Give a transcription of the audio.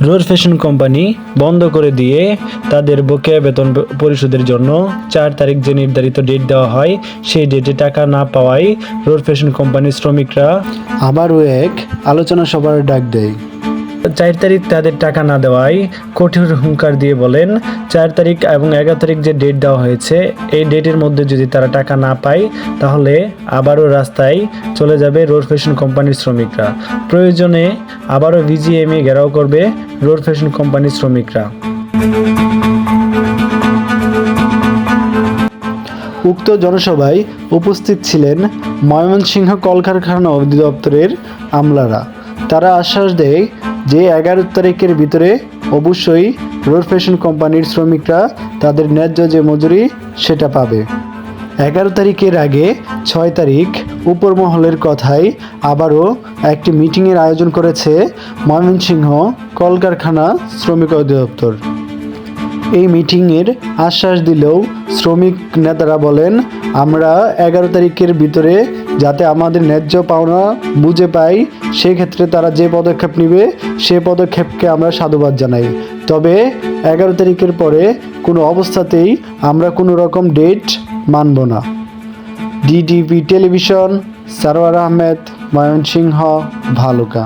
Road fashion company বন্ধ করে দিয়ে তাদের বকেয়া বেতন পরিশোধের জন্য 4 তারিখ যে নির্ধারিত ডেট দেওয়া হয় সেই ডেটে টাকা না পাওয়ায় রোড ফ্যাশন কোম্পানির শ্রমিকরা আবারও এক আলোচনা সভার ডাক দেয়। 4 তারিখ তাদের টাকা না দেওয়ায় কঠোর হুঙ্কার দিয়ে বলেন 4 তারিখ এবং 11 তারিখ যে ডেট দেওয়া হয়েছে এই ডেটের মধ্যে যদি তারা টাকা না পায় তাহলে আবারও রাস্তায় চলে যাবে রোড ফ্যাশন কোম্পানির শ্রমিকরা। প্রয়োজনে আবারও বিজিএমইএ ঘেরাও করবে রোড ফ্যাশন কোম্পানির শ্রমিকরা। উক্ত জনসভায় উপস্থিত ছিলেন ময়মনসিংহ কলকারখানা অধিদপ্তরের আমলারা। তারা আশ্বাস দেয় যে 11 তারিখের ভিতরে অবশ্যই রোড ফ্যাশন কোম্পানির শ্রমিকরা তাদের ন্যায্য যে মজুরি সেটা পাবে। 11 তারিখের আগে 6 তারিখ উপর মহলের কথায় আবারও একটি মিটিংয়ের আয়োজন করেছে ময়মনসিংহ কলকারখানা শ্রমিক অধিদপ্তর। এই মিটিংয়ের আশ্বাস দিলেও শ্রমিক নেতারা বলেন আমরা 11 তারিখের ভিতরে যাতে আমাদের ন্যায্য পাওনা বুঝে পাই সেক্ষেত্রে তারা যে পদক্ষেপ নেবে সে পদক্ষেপকে আমরা সাধুবাদ জানাই। তবে 11 তারিখের পরে কোনো অবস্থাতেই আমরা কোনো রকম ডেট মানব না। DTV television, Sarwar Ahmed, Mymensingh, Bhaluka.